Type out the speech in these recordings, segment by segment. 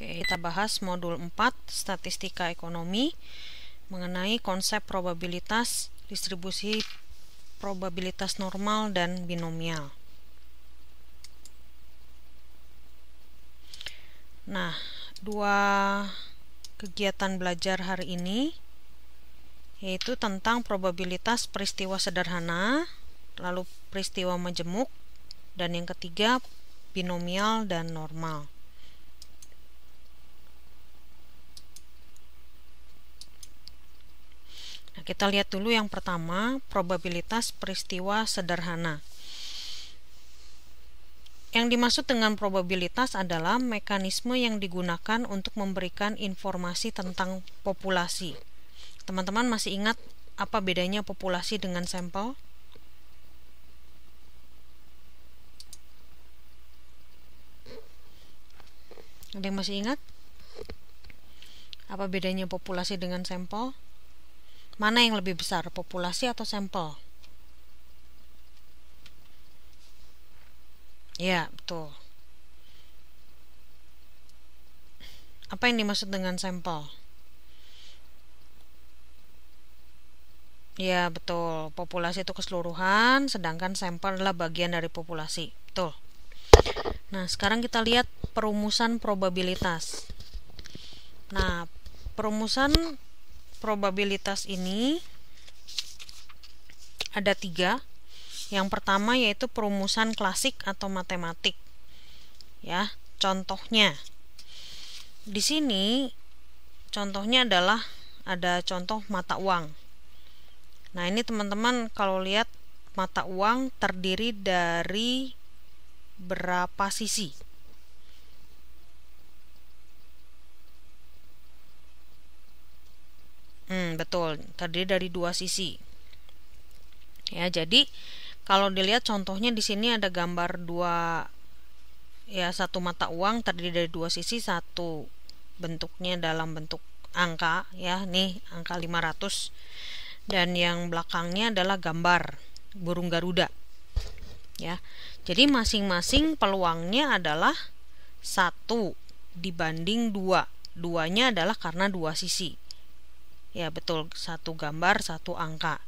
Oke, kita bahas modul 4 Statistika Ekonomi mengenai konsep probabilitas, distribusi probabilitas normal dan binomial. Nah, dua kegiatan belajar hari ini yaitu tentang probabilitas peristiwa sederhana, lalu peristiwa majemuk, dan yang ketiga binomial dan normal. Nah, kita lihat dulu yang pertama, probabilitas peristiwa sederhana. Yang dimaksud dengan probabilitas adalah mekanisme yang digunakan untuk memberikan informasi tentang populasi. Teman-teman masih ingat apa bedanya populasi dengan sampel? Ada yang masih ingat? Apa bedanya populasi dengan sampel? Mana yang lebih besar, populasi atau sampel? Ya, betul. Apa yang dimaksud dengan sampel? Ya, betul. Populasi itu keseluruhan, sedangkan sampel adalah bagian dari populasi. Betul. Nah, sekarang kita lihat perumusan probabilitas. Nah, perumusan probabilitas ini ada 3. Yang pertama yaitu perumusan klasik atau matematik. Ya, contohnya. Di sini contohnya adalah ada contoh mata uang. Nah, ini teman-teman kalau lihat mata uang terdiri dari berapa sisi? Betul, terdiri dari 2 sisi. Ya, jadi kalau dilihat contohnya di sini ada gambar satu mata uang terdiri dari 2 sisi, satu bentuknya dalam bentuk angka, ya, nih angka 500, dan yang belakangnya adalah gambar burung Garuda. Ya. Jadi masing-masing peluangnya adalah 1 dibanding 2. Duanya adalah karena 2 sisi. Ya, betul, satu gambar, satu angka.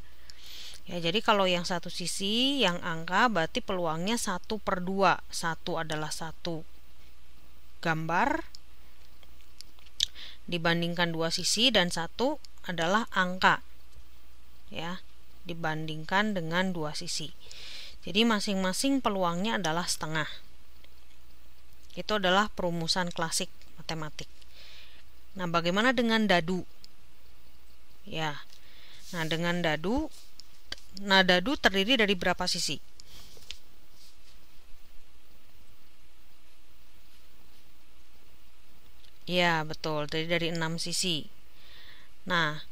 Ya, jadi kalau yang satu sisi, yang angka, berarti peluangnya 1/2. 1 adalah 1 gambar dibandingkan 2 sisi, dan 1 adalah angka, ya, dibandingkan dengan 2 sisi. Jadi masing-masing peluangnya adalah setengah. Itu adalah perumusan klasik matematik. Nah, bagaimana dengan dadu? Ya. Nah, dengan dadu, dadu terdiri dari berapa sisi? Ya, betul, terdiri dari 6 sisi. Nah,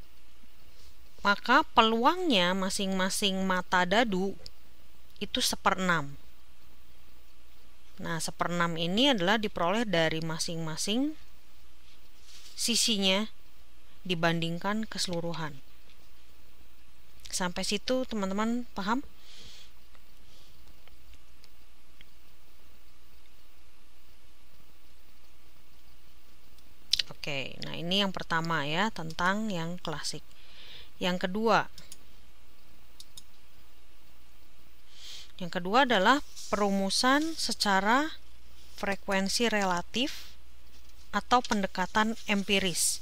maka peluangnya masing-masing mata dadu itu 1/6. Nah, 1/6 ini adalah diperoleh dari masing-masing sisinya dibandingkan keseluruhan. Sampai situ teman-teman paham? Oke, nah ini yang pertama ya, tentang yang klasik. Yang kedua adalah perumusan secara frekuensi relatif atau pendekatan empiris,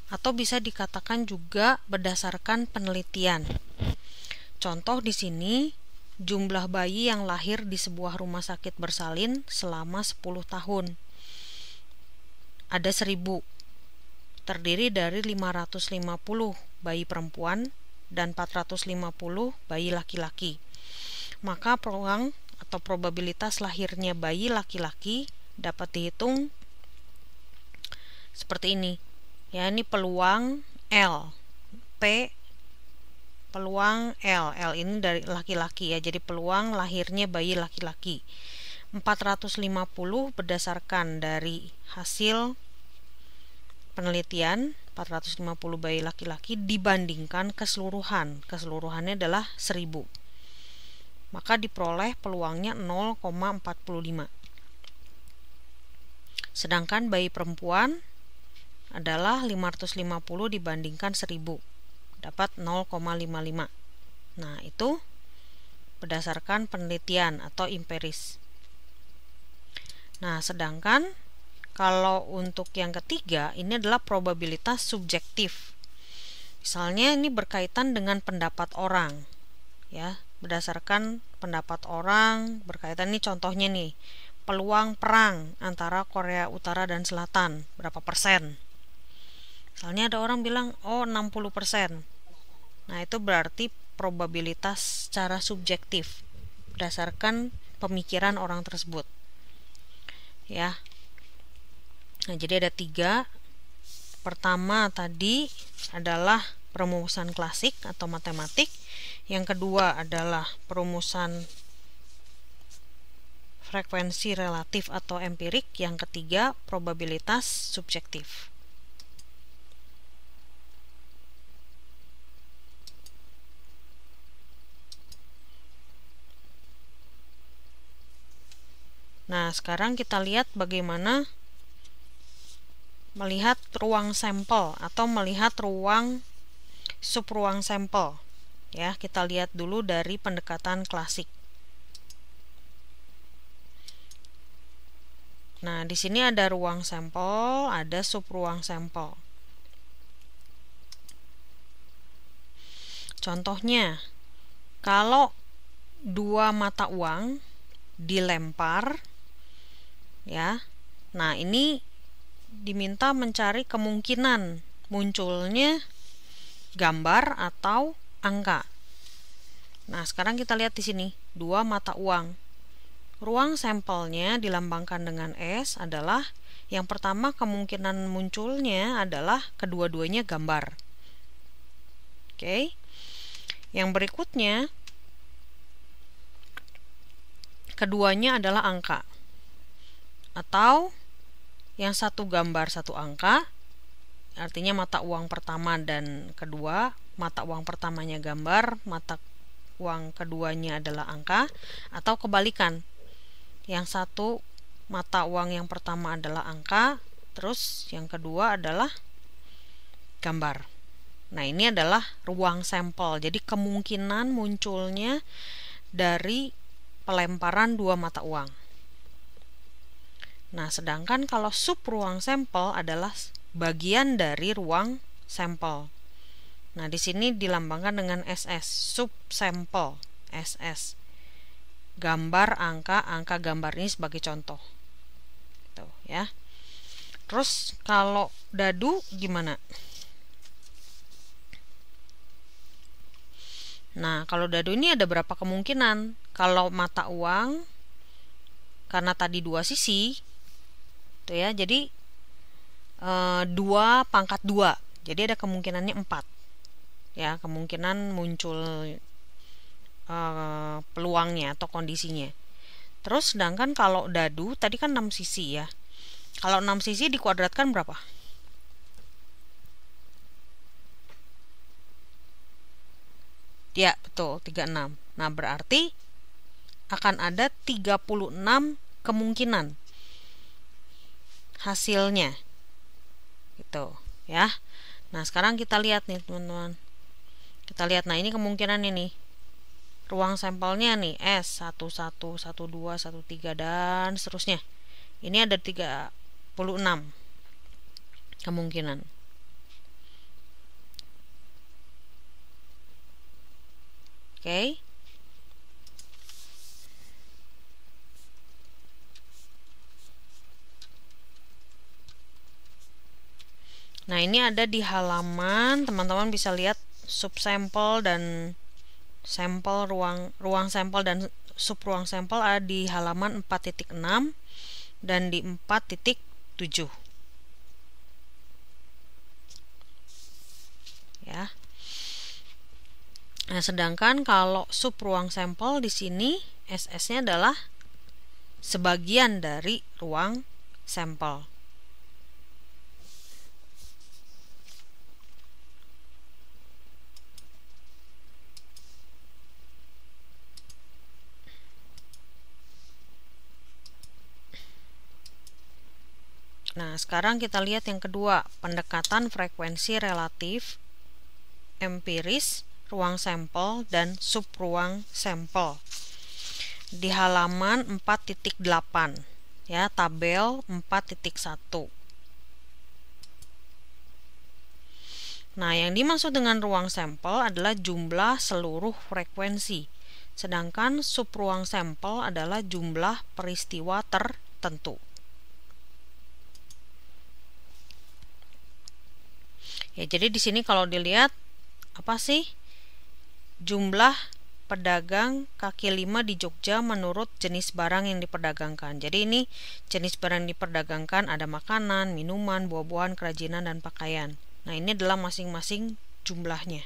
atau bisa dikatakan juga berdasarkan penelitian. Contoh di sini, jumlah bayi yang lahir di sebuah rumah sakit bersalin selama 10 tahun. Ada 1000. Terdiri dari 550 bayi perempuan dan 450 bayi laki-laki. Maka peluang atau probabilitas lahirnya bayi laki-laki dapat dihitung seperti ini. Ya, ini peluang L. P peluang L. L ini dari laki-laki ya. Jadi peluang lahirnya bayi laki-laki. 450 berdasarkan dari hasil penelitian, 450 bayi laki-laki dibandingkan keseluruhan. Keseluruhannya adalah 1000. Maka diperoleh peluangnya 0,45. Sedangkan bayi perempuan adalah 550 dibandingkan 1000, dapat 0,55. Nah, itu berdasarkan penelitian atau empiris. Nah, sedangkan kalau untuk yang ketiga, ini adalah probabilitas subjektif. Misalnya ini berkaitan dengan pendapat orang, ya, berdasarkan pendapat orang berkaitan, nih contohnya nih, peluang perang antara Korea Utara dan Selatan berapa persen. Misalnya ada orang bilang, oh 60%. Nah, itu berarti probabilitas secara subjektif berdasarkan pemikiran orang tersebut, ya. Nah, jadi ada 3. Pertama tadi adalah perumusan klasik atau matematik. Yang kedua adalah perumusan frekuensi relatif atau empirik. Yang ketiga, probabilitas subjektif. Nah, sekarang kita lihat bagaimana melihat ruang sampel atau melihat subruang sampel. Ya, kita lihat dulu dari pendekatan klasik. Nah, di sini ada ruang sampel, ada subruang sampel. Contohnya, kalau 2 mata uang dilempar, ya. Nah, ini diminta mencari kemungkinan munculnya gambar atau angka. Nah, sekarang kita lihat di sini, 2 mata uang. Ruang sampelnya dilambangkan dengan S adalah yang pertama, kemungkinan munculnya adalah kedua-duanya gambar. Oke. Yang berikutnya, keduanya adalah angka. Atau yang satu gambar satu angka, artinya mata uang pertama dan kedua, mata uang pertamanya gambar, mata uang keduanya adalah angka. Atau kebalikan, yang satu mata uang yang pertama adalah angka, terus yang kedua adalah gambar. Nah, ini adalah ruang sampel. Jadi kemungkinan munculnya dari pelemparan 2 mata uang. Nah, sedangkan kalau subruang sampel adalah bagian dari ruang sampel. Nah, di sini dilambangkan dengan SS, subsampel, SS. Gambar angka, angka gambar, ini sebagai contoh. Tuh, ya. Terus kalau dadu gimana? Nah, kalau dadu ini ada berapa kemungkinan? Kalau mata uang, karena tadi 2 sisi, tuh ya, jadi 2 pangkat 2, jadi ada kemungkinannya 4, ya, kemungkinan muncul peluangnya atau kondisinya. Terus sedangkan kalau dadu tadi kan 6 sisi, ya. Kalau 6 sisi dikuadratkan berapa? Ya, betul, 36. Nah, berarti akan ada 36 kemungkinan hasilnya, gitu, ya. Nah, sekarang kita lihat nih, teman-teman. Kita lihat, nah ini kemungkinan ini. Ruang sampelnya nih S 11, 12, 13 dan seterusnya. Ini ada 36 kemungkinan. Oke. Nah, ini ada di halaman, teman-teman bisa lihat subsampel dan sampel, ruang sampel dan subruang sampel ada di halaman 4.6 dan di 4.7. Ya. Nah, sedangkan kalau subruang sampel di sini SS-nya adalah sebagian dari ruang sampel. Nah, sekarang kita lihat yang kedua, pendekatan frekuensi relatif, empiris, ruang sampel, dan subruang sampel. Di halaman 4.8 ya, tabel 4.1. Nah, yang dimaksud dengan ruang sampel adalah jumlah seluruh frekuensi, sedangkan subruang sampel adalah jumlah peristiwa tertentu. Ya, jadi di sini kalau dilihat apa sih jumlah pedagang kaki lima di Jogja menurut jenis barang yang diperdagangkan. Jadi ini jenis barang yang diperdagangkan ada makanan, minuman, buah-buahan, kerajinan, dan pakaian. Nah, ini adalah masing-masing jumlahnya.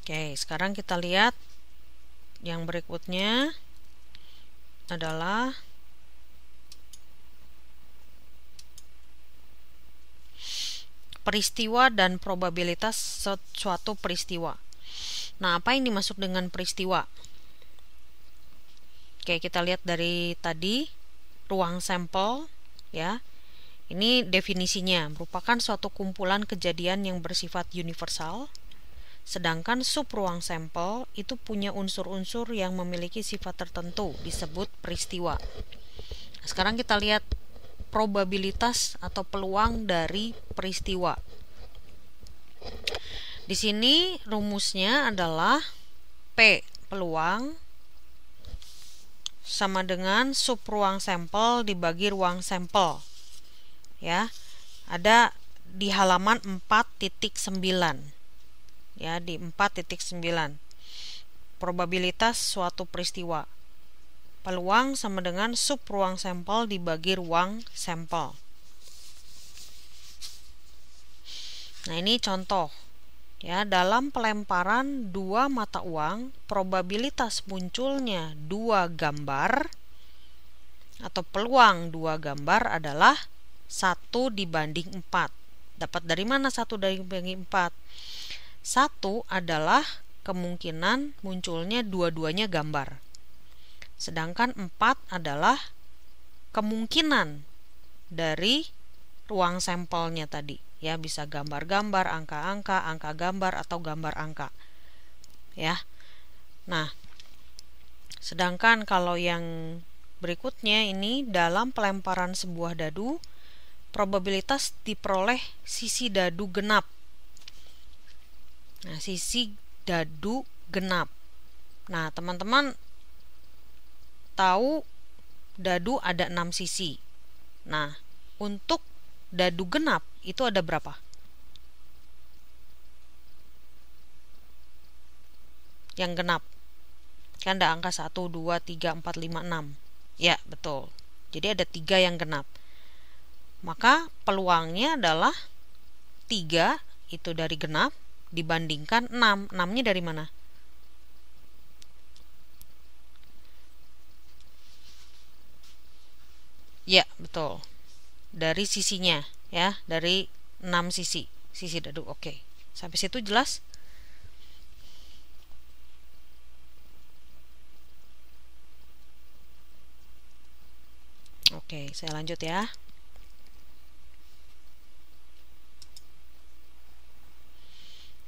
Oke, sekarang kita lihat yang berikutnya adalah peristiwa dan probabilitas suatu peristiwa. Nah, apa yang dimaksud dengan peristiwa? Oke, kita lihat dari tadi ruang sampel ya. Ini definisinya, merupakan suatu kumpulan kejadian yang bersifat universal. Sedangkan subruang sampel itu punya unsur-unsur yang memiliki sifat tertentu, disebut peristiwa. Sekarang kita lihat probabilitas atau peluang dari peristiwa. Di sini rumusnya adalah P peluang sama dengan subruang sampel dibagi ruang sampel. Ya. Ada di halaman 4.9. Ya, di 4.9. Probabilitas suatu peristiwa. Peluang sama dengan subruang sampel dibagi ruang sampel. Nah, ini contoh. Ya, dalam pelemparan dua mata uang, probabilitas munculnya dua gambar atau peluang dua gambar adalah 1/4. Dapat dari mana 1/4? 1 adalah kemungkinan munculnya dua-duanya gambar. Sedangkan 4 adalah kemungkinan dari ruang sampelnya tadi. Ya, bisa gambar-gambar, angka-angka, angka gambar, atau gambar angka. Ya. Nah, sedangkan kalau yang berikutnya ini dalam pelemparan sebuah dadu, probabilitas diperoleh sisi dadu genap. Nah, sisi dadu genap. Nah, teman-teman tahu dadu ada 6 sisi. Nah, untuk dadu genap itu ada berapa? Yang genap. Kan ada angka 1, 2, 3, 4, 5, 6. Ya, betul. Jadi ada 3 yang genap. Maka peluangnya adalah 3 itu dari genap dibandingkan 6. 6-nya dari mana? Ya, betul. Dari sisinya, ya, dari 6 sisi dadu. Oke. Sampai situ jelas? Oke, saya lanjut ya.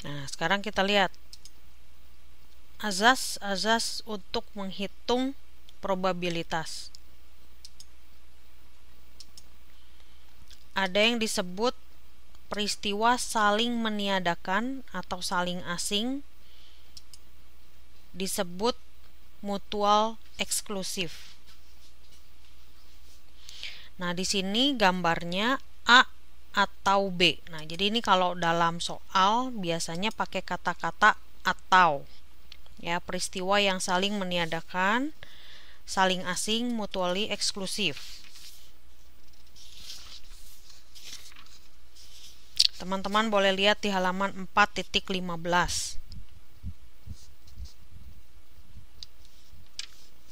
Nah, sekarang kita lihat azas untuk menghitung probabilitas. Ada yang disebut peristiwa saling meniadakan atau saling asing, disebut mutual eksklusif. Nah, di sini gambarnya A atau B. Nah, jadi ini kalau dalam soal biasanya pakai kata-kata atau. Ya, peristiwa yang saling meniadakan, saling asing, mutually eksklusif. Teman-teman boleh lihat di halaman 4.15.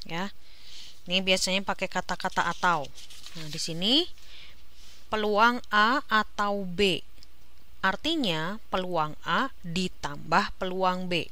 Ya. Ini biasanya pakai kata-kata atau. Nah, di sini peluang A atau B. Artinya peluang A ditambah peluang B.